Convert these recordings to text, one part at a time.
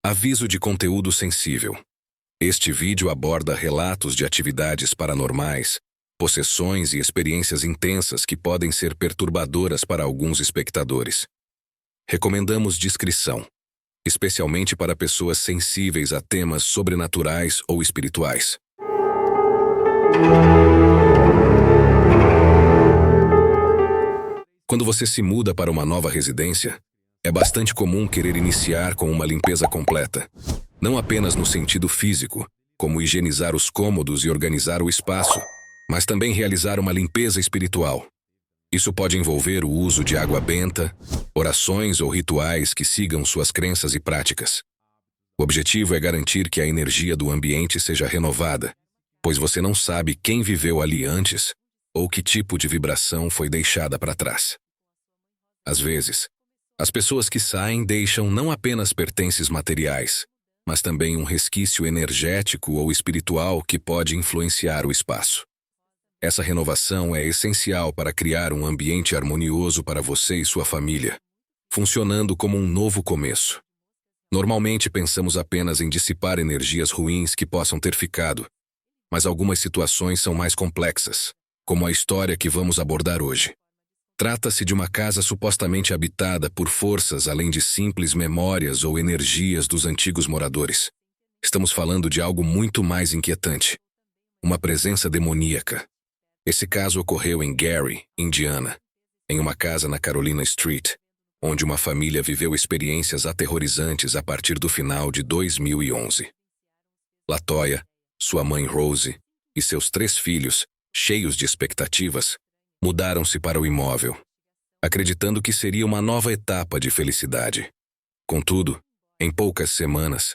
Aviso de conteúdo sensível. Este vídeo aborda relatos de atividades paranormais, possessões e experiências intensas que podem ser perturbadoras para alguns espectadores. Recomendamos discrição, especialmente para pessoas sensíveis a temas sobrenaturais ou espirituais. Quando você se muda para uma nova residência, é bastante comum querer iniciar com uma limpeza completa, não apenas no sentido físico, como higienizar os cômodos e organizar o espaço, mas também realizar uma limpeza espiritual. Isso pode envolver o uso de água benta, orações ou rituais que sigam suas crenças e práticas. O objetivo é garantir que a energia do ambiente seja renovada, pois você não sabe quem viveu ali antes ou que tipo de vibração foi deixada para trás. Às vezes, as pessoas que saem deixam não apenas pertences materiais, mas também um resquício energético ou espiritual que pode influenciar o espaço. Essa renovação é essencial para criar um ambiente harmonioso para você e sua família, funcionando como um novo começo. Normalmente pensamos apenas em dissipar energias ruins que possam ter ficado, mas algumas situações são mais complexas, como a história que vamos abordar hoje. Trata-se de uma casa supostamente habitada por forças além de simples memórias ou energias dos antigos moradores. Estamos falando de algo muito mais inquietante. Uma presença demoníaca. Esse caso ocorreu em Gary, Indiana, em uma casa na Carolina Street, onde uma família viveu experiências aterrorizantes a partir do final de 2011. LaToya, sua mãe Rose e seus 3 filhos, cheios de expectativas, mudaram-se para o imóvel, acreditando que seria uma nova etapa de felicidade. Contudo, em poucas semanas,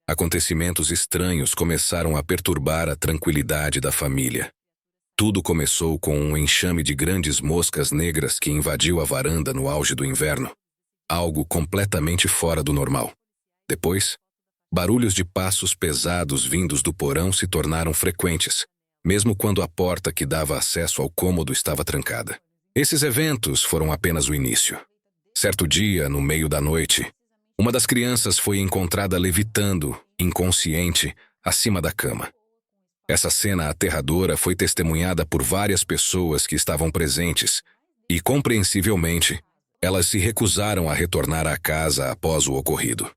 acontecimentos estranhos começaram a perturbar a tranquilidade da família. Tudo começou com um enxame de grandes moscas negras que invadiu a varanda no auge do inverno, algo completamente fora do normal. Depois, barulhos de passos pesados vindos do porão se tornaram frequentes, mesmo quando a porta que dava acesso ao cômodo estava trancada. Esses eventos foram apenas o início. Certo dia, no meio da noite, uma das crianças foi encontrada levitando, inconsciente, acima da cama. Essa cena aterradora foi testemunhada por várias pessoas que estavam presentes e, compreensivelmente, elas se recusaram a retornar à casa após o ocorrido.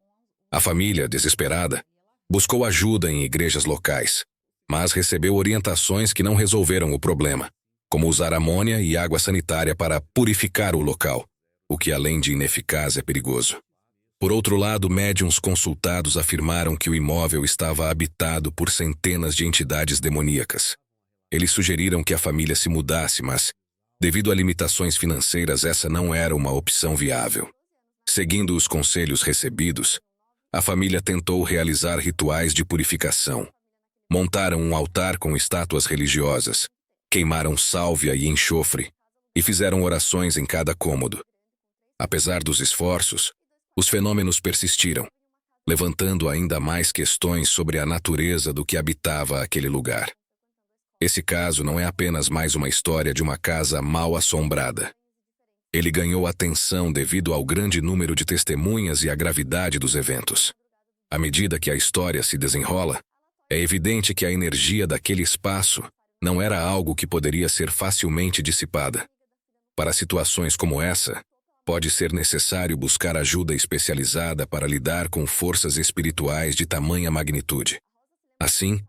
A família, desesperada, buscou ajuda em igrejas locais, mas recebeu orientações que não resolveram o problema, como usar amônia e água sanitária para purificar o local, o que além de ineficaz é perigoso. Por outro lado, médiuns consultados afirmaram que o imóvel estava habitado por centenas de entidades demoníacas. Eles sugeriram que a família se mudasse, mas, devido a limitações financeiras, essa não era uma opção viável. Seguindo os conselhos recebidos, a família tentou realizar rituais de purificação. Montaram um altar com estátuas religiosas, queimaram sálvia e enxofre e fizeram orações em cada cômodo. Apesar dos esforços, os fenômenos persistiram, levantando ainda mais questões sobre a natureza do que habitava aquele lugar. Esse caso não é apenas mais uma história de uma casa mal assombrada. Ele ganhou atenção devido ao grande número de testemunhas e à gravidade dos eventos. À medida que a história se desenrola, é evidente que a energia daquele espaço não era algo que poderia ser facilmente dissipada. Para situações como essa, pode ser necessário buscar ajuda especializada para lidar com forças espirituais de tamanha magnitude. Assim,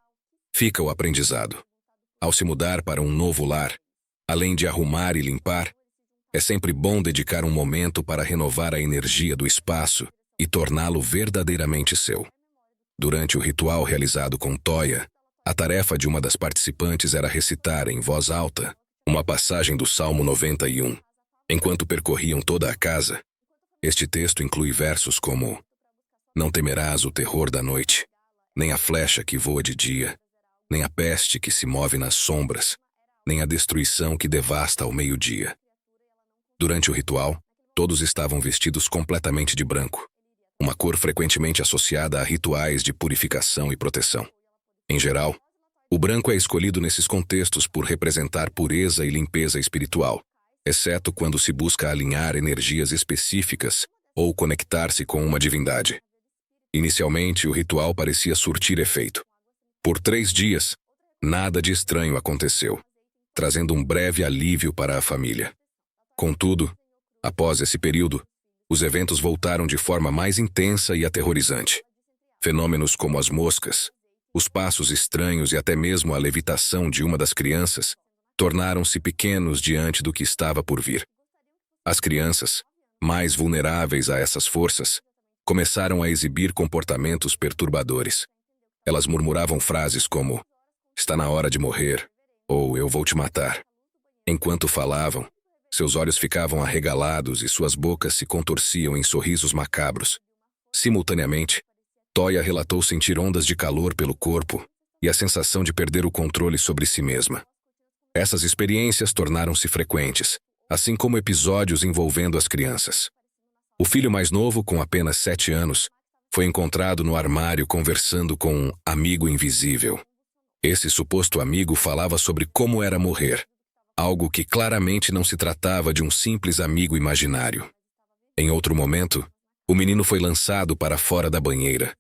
fica o aprendizado. Ao se mudar para um novo lar, além de arrumar e limpar, é sempre bom dedicar um momento para renovar a energia do espaço e torná-lo verdadeiramente seu. Durante o ritual realizado com Toya, a tarefa de uma das participantes era recitar em voz alta uma passagem do Salmo 91. Enquanto percorriam toda a casa, este texto inclui versos como: "Não temerás o terror da noite, nem a flecha que voa de dia, nem a peste que se move nas sombras, nem a destruição que devasta ao meio-dia." Durante o ritual, todos estavam vestidos completamente de branco, uma cor frequentemente associada a rituais de purificação e proteção. Em geral, o branco é escolhido nesses contextos por representar pureza e limpeza espiritual, exceto quando se busca alinhar energias específicas ou conectar-se com uma divindade. Inicialmente, o ritual parecia surtir efeito. Por 3 dias, nada de estranho aconteceu, trazendo um breve alívio para a família. Contudo, após esse período, os eventos voltaram de forma mais intensa e aterrorizante. Fenômenos como as moscas, os passos estranhos e até mesmo a levitação de uma das crianças tornaram-se pequenos diante do que estava por vir. As crianças, mais vulneráveis a essas forças, começaram a exibir comportamentos perturbadores. Elas murmuravam frases como "está na hora de morrer" ou "eu vou te matar". Enquanto falavam, seus olhos ficavam arregalados e suas bocas se contorciam em sorrisos macabros. Simultaneamente, Toya relatou sentir ondas de calor pelo corpo e a sensação de perder o controle sobre si mesma. Essas experiências tornaram-se frequentes, assim como episódios envolvendo as crianças. O filho mais novo, com apenas 7 anos, foi encontrado no armário conversando com um amigo invisível. Esse suposto amigo falava sobre como era morrer, algo que claramente não se tratava de um simples amigo imaginário. Em outro momento, o menino foi lançado para fora da banheira,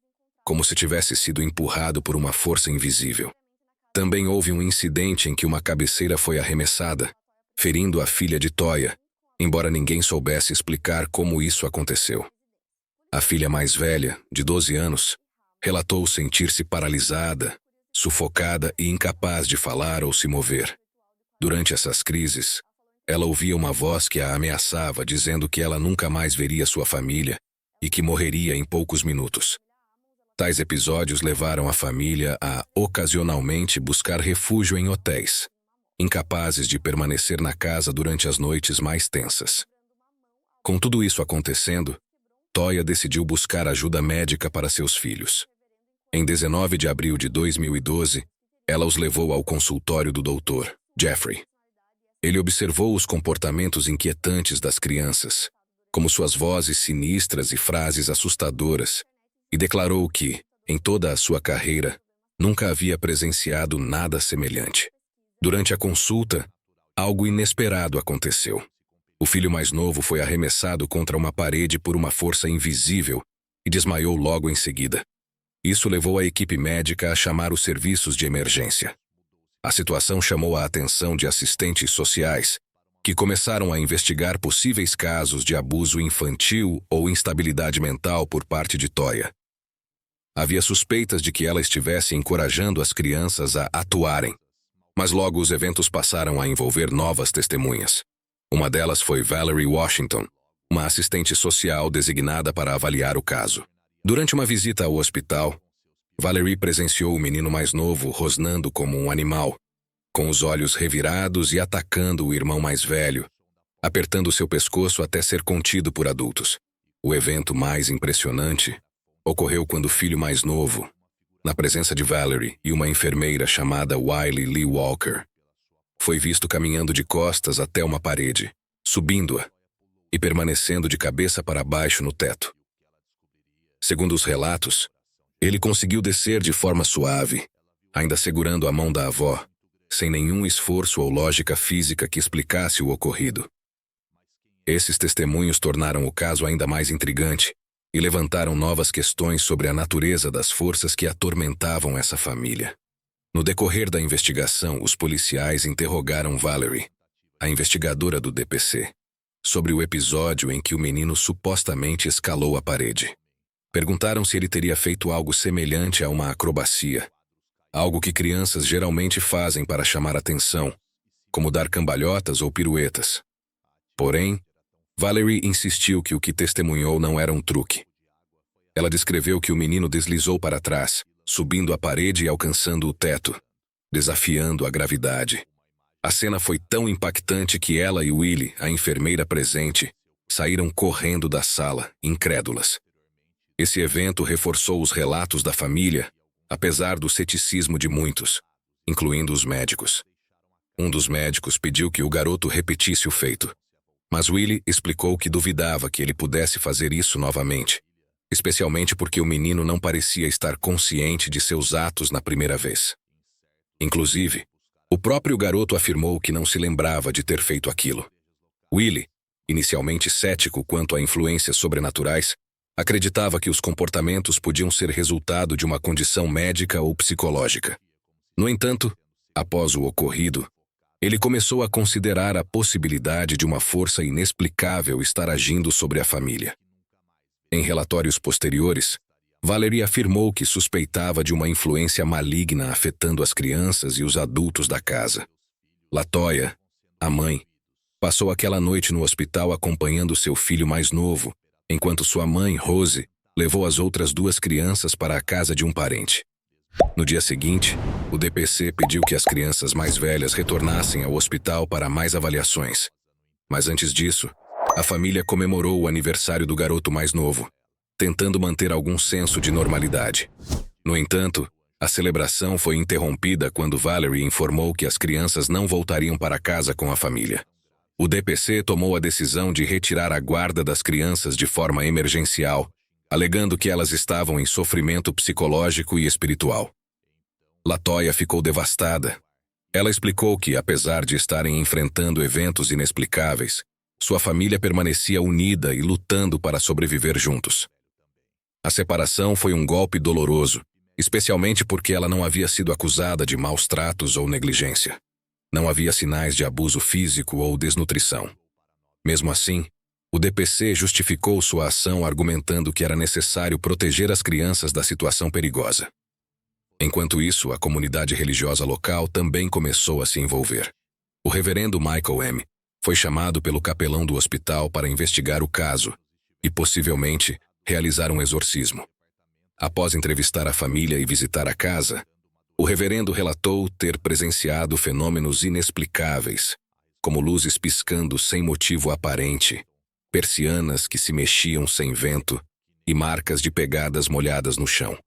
como se tivesse sido empurrado por uma força invisível. Também houve um incidente em que uma cabeceira foi arremessada, ferindo a filha de Toya, embora ninguém soubesse explicar como isso aconteceu. A filha mais velha, de 12 anos, relatou sentir-se paralisada, sufocada e incapaz de falar ou se mover. Durante essas crises, ela ouvia uma voz que a ameaçava, dizendo que ela nunca mais veria sua família e que morreria em poucos minutos. Tais episódios levaram a família a, ocasionalmente, buscar refúgio em hotéis, incapazes de permanecer na casa durante as noites mais tensas. Com tudo isso acontecendo, Toya decidiu buscar ajuda médica para seus filhos. Em 19 de abril de 2012, ela os levou ao consultório do Dr. Jeffrey. Ele observou os comportamentos inquietantes das crianças, como suas vozes sinistras e frases assustadoras, e declarou que, em toda a sua carreira, nunca havia presenciado nada semelhante. Durante a consulta, algo inesperado aconteceu. O filho mais novo foi arremessado contra uma parede por uma força invisível e desmaiou logo em seguida. Isso levou a equipe médica a chamar os serviços de emergência. A situação chamou a atenção de assistentes sociais, que começaram a investigar possíveis casos de abuso infantil ou instabilidade mental por parte de Toya. Havia suspeitas de que ela estivesse encorajando as crianças a atuarem, mas logo os eventos passaram a envolver novas testemunhas. Uma delas foi Valerie Washington, uma assistente social designada para avaliar o caso. Durante uma visita ao hospital, Valerie presenciou o menino mais novo rosnando como um animal, com os olhos revirados e atacando o irmão mais velho, apertando seu pescoço até ser contido por adultos. O evento mais impressionante ocorreu quando o filho mais novo, na presença de Valerie e uma enfermeira chamada Wiley Lee Walker, foi visto caminhando de costas até uma parede, subindo-a e permanecendo de cabeça para baixo no teto. Segundo os relatos, ele conseguiu descer de forma suave, ainda segurando a mão da avó, sem nenhum esforço ou lógica física que explicasse o ocorrido. Esses testemunhos tornaram o caso ainda mais intrigante e levantaram novas questões sobre a natureza das forças que atormentavam essa família. No decorrer da investigação, os policiais interrogaram Valerie, a investigadora do DPC, sobre o episódio em que o menino supostamente escalou a parede. Perguntaram se ele teria feito algo semelhante a uma acrobacia, algo que crianças geralmente fazem para chamar atenção, como dar cambalhotas ou piruetas. Porém, Valerie insistiu que o que testemunhou não era um truque. Ela descreveu que o menino deslizou para trás, subindo a parede e alcançando o teto, desafiando a gravidade. A cena foi tão impactante que ela e Willie, a enfermeira presente, saíram correndo da sala, incrédulas. Esse evento reforçou os relatos da família, apesar do ceticismo de muitos, incluindo os médicos. Um dos médicos pediu que o garoto repetisse o feito, mas Willie explicou que duvidava que ele pudesse fazer isso novamente, especialmente porque o menino não parecia estar consciente de seus atos na primeira vez. Inclusive, o próprio garoto afirmou que não se lembrava de ter feito aquilo. Willie, inicialmente cético quanto a influências sobrenaturais, Acreditava que os comportamentos podiam ser resultado de uma condição médica ou psicológica. No entanto, após o ocorrido, ele começou a considerar a possibilidade de uma força inexplicável estar agindo sobre a família. Em relatórios posteriores, Valerie afirmou que suspeitava de uma influência maligna afetando as crianças e os adultos da casa. LaToya, a mãe, passou aquela noite no hospital acompanhando seu filho mais novo, enquanto sua mãe, Rose, levou as outras 2 crianças para a casa de um parente. No dia seguinte, o DPC pediu que as crianças mais velhas retornassem ao hospital para mais avaliações. Mas antes disso, a família comemorou o aniversário do garoto mais novo, tentando manter algum senso de normalidade. No entanto, a celebração foi interrompida quando Valerie informou que as crianças não voltariam para casa com a família. O DPC tomou a decisão de retirar a guarda das crianças de forma emergencial, alegando que elas estavam em sofrimento psicológico e espiritual. LaToya ficou devastada. Ela explicou que, apesar de estarem enfrentando eventos inexplicáveis, sua família permanecia unida e lutando para sobreviver juntos. A separação foi um golpe doloroso, especialmente porque ela não havia sido acusada de maus tratos ou negligência. Não havia sinais de abuso físico ou desnutrição. Mesmo assim, o DPC justificou sua ação argumentando que era necessário proteger as crianças da situação perigosa. Enquanto isso, a comunidade religiosa local também começou a se envolver. O reverendo Michael M. foi chamado pelo capelão do hospital para investigar o caso e, possivelmente, realizar um exorcismo. Após entrevistar a família e visitar a casa, o reverendo relatou ter presenciado fenômenos inexplicáveis, como luzes piscando sem motivo aparente, persianas que se mexiam sem vento e marcas de pegadas molhadas no chão.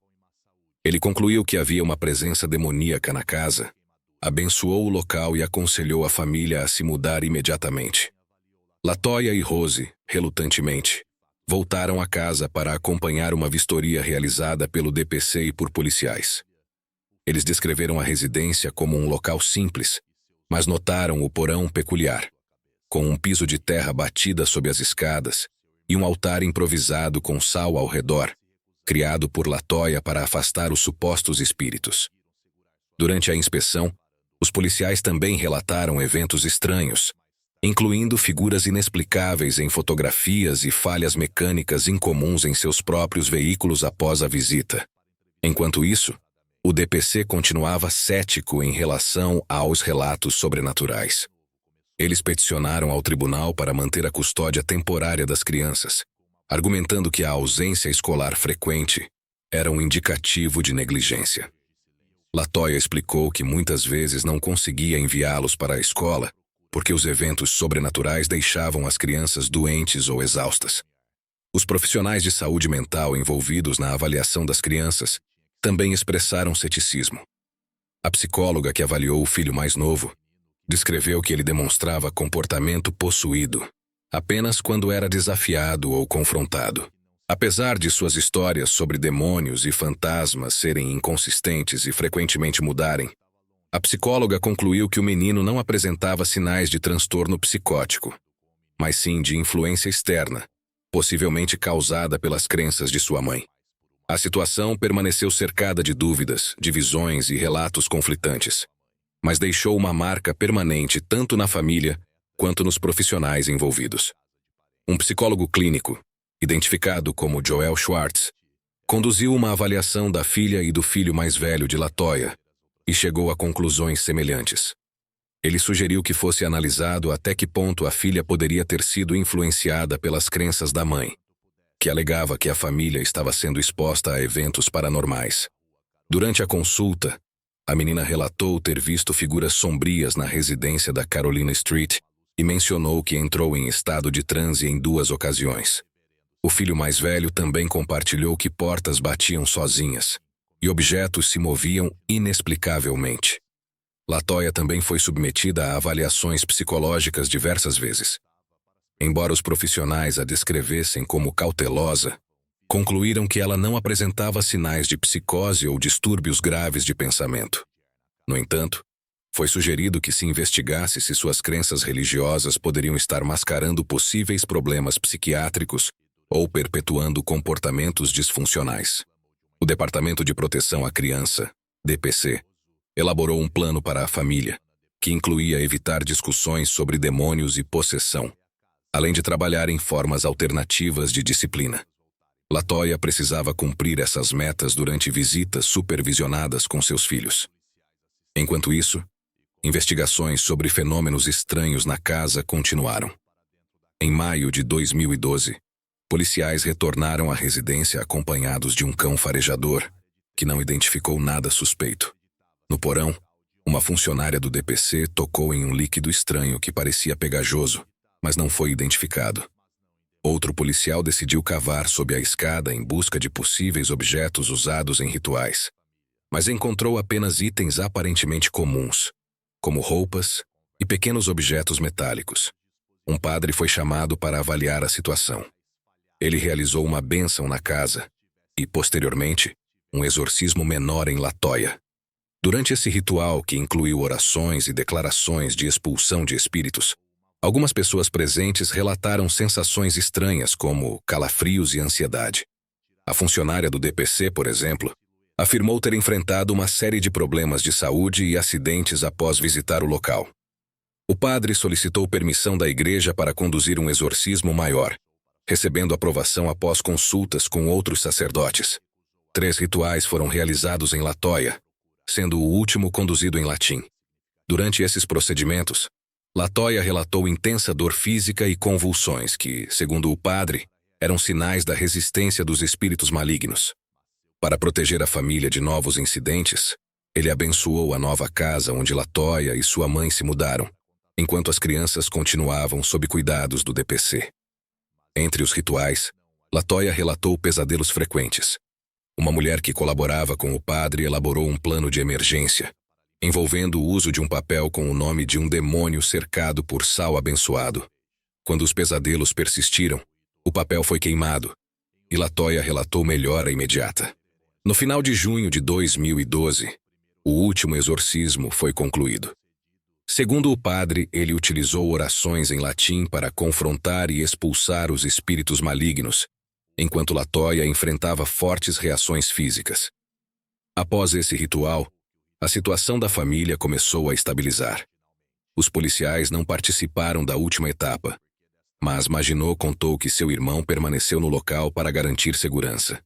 Ele concluiu que havia uma presença demoníaca na casa, abençoou o local e aconselhou a família a se mudar imediatamente. LaToya e Rose, relutantemente, voltaram à casa para acompanhar uma vistoria realizada pelo DPC e por policiais. Eles descreveram a residência como um local simples, mas notaram o porão peculiar, com um piso de terra batida sob as escadas e um altar improvisado com sal ao redor, criado por LaToya para afastar os supostos espíritos. Durante a inspeção, os policiais também relataram eventos estranhos, incluindo figuras inexplicáveis em fotografias e falhas mecânicas incomuns em seus próprios veículos após a visita. Enquanto isso, o DPC continuava cético em relação aos relatos sobrenaturais. Eles peticionaram ao tribunal para manter a custódia temporária das crianças, argumentando que a ausência escolar frequente era um indicativo de negligência. LaToya explicou que muitas vezes não conseguia enviá-los para a escola porque os eventos sobrenaturais deixavam as crianças doentes ou exaustas. Os profissionais de saúde mental envolvidos na avaliação das crianças também expressaram ceticismo. A psicóloga que avaliou o filho mais novo descreveu que ele demonstrava comportamento possuído apenas quando era desafiado ou confrontado. Apesar de suas histórias sobre demônios e fantasmas serem inconsistentes e frequentemente mudarem, a psicóloga concluiu que o menino não apresentava sinais de transtorno psicótico, mas sim de influência externa, possivelmente causada pelas crenças de sua mãe. A situação permaneceu cercada de dúvidas, divisões e relatos conflitantes, mas deixou uma marca permanente tanto na família quanto nos profissionais envolvidos. Um psicólogo clínico, identificado como Joel Schwartz, conduziu uma avaliação da filha e do filho mais velho de LaToya e chegou a conclusões semelhantes. Ele sugeriu que fosse analisado até que ponto a filha poderia ter sido influenciada pelas crenças da mãe, que alegava que a família estava sendo exposta a eventos paranormais. Durante a consulta, a menina relatou ter visto figuras sombrias na residência da Carolina Street e mencionou que entrou em estado de transe em 2 ocasiões. O filho mais velho também compartilhou que portas batiam sozinhas e objetos se moviam inexplicavelmente. LaToya também foi submetida a avaliações psicológicas diversas vezes. Embora os profissionais a descrevessem como cautelosa, concluíram que ela não apresentava sinais de psicose ou distúrbios graves de pensamento. No entanto, foi sugerido que se investigasse se suas crenças religiosas poderiam estar mascarando possíveis problemas psiquiátricos ou perpetuando comportamentos disfuncionais. O Departamento de Proteção à Criança, DPC, elaborou um plano para a família, que incluía evitar discussões sobre demônios e possessão, além de trabalhar em formas alternativas de disciplina. LaToya precisava cumprir essas metas durante visitas supervisionadas com seus filhos. Enquanto isso, investigações sobre fenômenos estranhos na casa continuaram. Em maio de 2012, policiais retornaram à residência acompanhados de um cão farejador, que não identificou nada suspeito. No porão, uma funcionária do DPC tocou em um líquido estranho que parecia pegajoso, mas não foi identificado. Outro policial decidiu cavar sob a escada em busca de possíveis objetos usados em rituais, mas encontrou apenas itens aparentemente comuns, como roupas e pequenos objetos metálicos. Um padre foi chamado para avaliar a situação. Ele realizou uma bênção na casa e, posteriormente, um exorcismo menor em LaToya. Durante esse ritual, que incluiu orações e declarações de expulsão de espíritos, algumas pessoas presentes relataram sensações estranhas como calafrios e ansiedade. A funcionária do DPC, por exemplo, afirmou ter enfrentado uma série de problemas de saúde e acidentes após visitar o local. O padre solicitou permissão da igreja para conduzir um exorcismo maior, recebendo aprovação após consultas com outros sacerdotes. 3 rituais foram realizados em LaToya, sendo o último conduzido em latim. Durante esses procedimentos, LaToya relatou intensa dor física e convulsões que, segundo o padre, eram sinais da resistência dos espíritos malignos. Para proteger a família de novos incidentes, ele abençoou a nova casa onde LaToya e sua mãe se mudaram, enquanto as crianças continuavam sob cuidados do DPC. Entre os rituais, LaToya relatou pesadelos frequentes. Uma mulher que colaborava com o padre elaborou um plano de emergência, envolvendo o uso de um papel com o nome de um demônio cercado por sal abençoado. Quando os pesadelos persistiram, o papel foi queimado, e LaToya relatou melhora imediata. No final de junho de 2012, o último exorcismo foi concluído. Segundo o padre, ele utilizou orações em latim para confrontar e expulsar os espíritos malignos, enquanto LaToya enfrentava fortes reações físicas. Após esse ritual, a situação da família começou a estabilizar. Os policiais não participaram da última etapa, mas Maginot contou que seu irmão permaneceu no local para garantir segurança.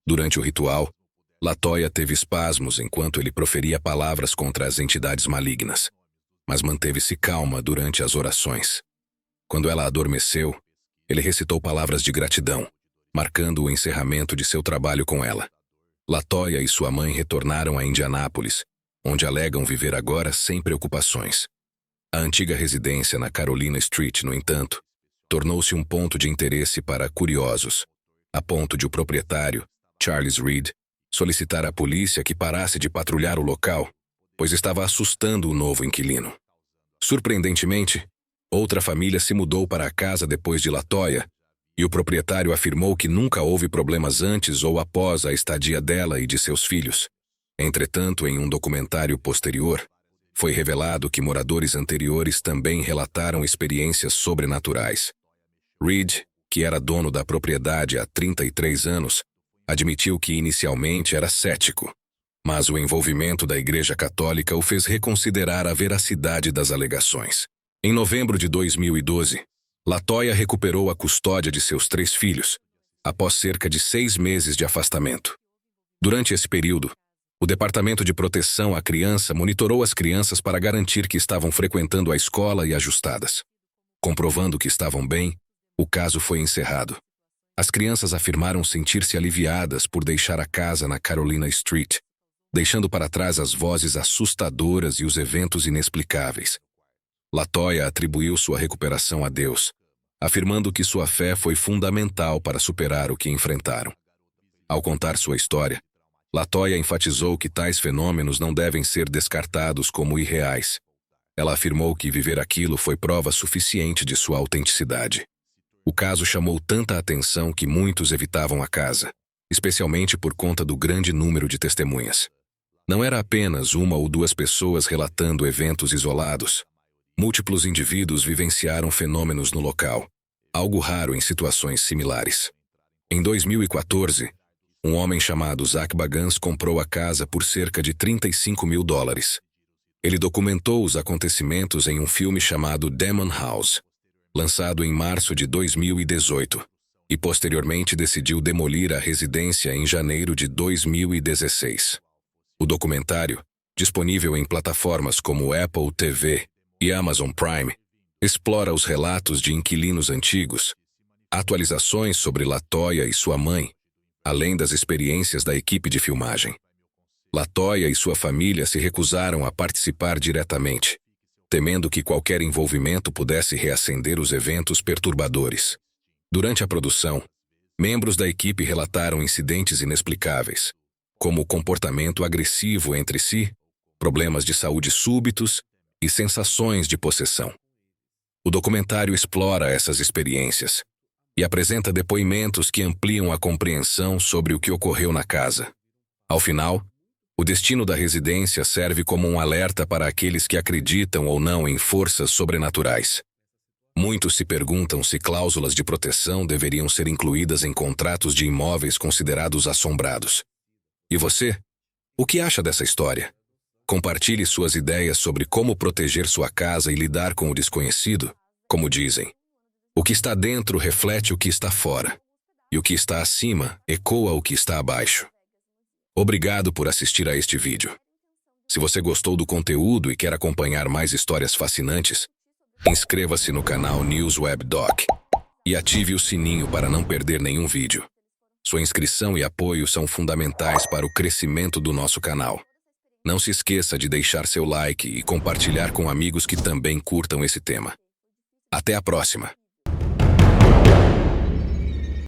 Durante o ritual, LaToya teve espasmos enquanto ele proferia palavras contra as entidades malignas, mas manteve-se calma durante as orações. Quando ela adormeceu, ele recitou palavras de gratidão, marcando o encerramento de seu trabalho com ela. LaToya e sua mãe retornaram a Indianápolis, onde alegam viver agora sem preocupações. A antiga residência na Carolina Street, no entanto, tornou-se um ponto de interesse para curiosos, a ponto de o proprietário, Charles Reed, solicitar à polícia que parasse de patrulhar o local, pois estava assustando o novo inquilino. Surpreendentemente, outra família se mudou para a casa depois de LaToya, e o proprietário afirmou que nunca houve problemas antes ou após a estadia dela e de seus filhos. Entretanto, em um documentário posterior, foi revelado que moradores anteriores também relataram experiências sobrenaturais. Reed, que era dono da propriedade há 33 anos, admitiu que inicialmente era cético, mas o envolvimento da Igreja Católica o fez reconsiderar a veracidade das alegações. Em novembro de 2012, LaToya recuperou a custódia de seus 3 filhos, após cerca de 6 meses de afastamento. Durante esse período, o Departamento de Proteção à Criança monitorou as crianças para garantir que estavam frequentando a escola e ajustadas. Comprovando que estavam bem, o caso foi encerrado. As crianças afirmaram sentir-se aliviadas por deixar a casa na Carolina Street, deixando para trás as vozes assustadoras e os eventos inexplicáveis. LaToya atribuiu sua recuperação a Deus, afirmando que sua fé foi fundamental para superar o que enfrentaram. Ao contar sua história, LaToya enfatizou que tais fenômenos não devem ser descartados como irreais. Ela afirmou que viver aquilo foi prova suficiente de sua autenticidade. O caso chamou tanta atenção que muitos evitavam a casa, especialmente por conta do grande número de testemunhas. Não era apenas 1 ou 2 pessoas relatando eventos isolados. Múltiplos indivíduos vivenciaram fenômenos no local, algo raro em situações similares. Em 2014, um homem chamado Zach Bagans comprou a casa por cerca de $35 mil. Ele documentou os acontecimentos em um filme chamado Demon House, lançado em março de 2018, e posteriormente decidiu demolir a residência em janeiro de 2016. O documentário, disponível em plataformas como Apple TV e Amazon Prime, explora os relatos de inquilinos antigos, atualizações sobre LaToya e sua mãe, além das experiências da equipe de filmagem. LaToya e sua família se recusaram a participar diretamente, temendo que qualquer envolvimento pudesse reacender os eventos perturbadores. Durante a produção, membros da equipe relataram incidentes inexplicáveis, como o comportamento agressivo entre si, problemas de saúde súbitos e sensações de possessão. O documentário explora essas experiências e apresenta depoimentos que ampliam a compreensão sobre o que ocorreu na casa. Ao final, o destino da residência serve como um alerta para aqueles que acreditam ou não em forças sobrenaturais. Muitos se perguntam se cláusulas de proteção deveriam ser incluídas em contratos de imóveis considerados assombrados. E você? O que acha dessa história? Compartilhe suas ideias sobre como proteger sua casa e lidar com o desconhecido. Como dizem, o que está dentro reflete o que está fora, e o que está acima ecoa o que está abaixo. Obrigado por assistir a este vídeo. Se você gostou do conteúdo e quer acompanhar mais histórias fascinantes, inscreva-se no canal News Web Doc e ative o sininho para não perder nenhum vídeo. Sua inscrição e apoio são fundamentais para o crescimento do nosso canal. Não se esqueça de deixar seu like e compartilhar com amigos que também curtam esse tema. Até a próxima!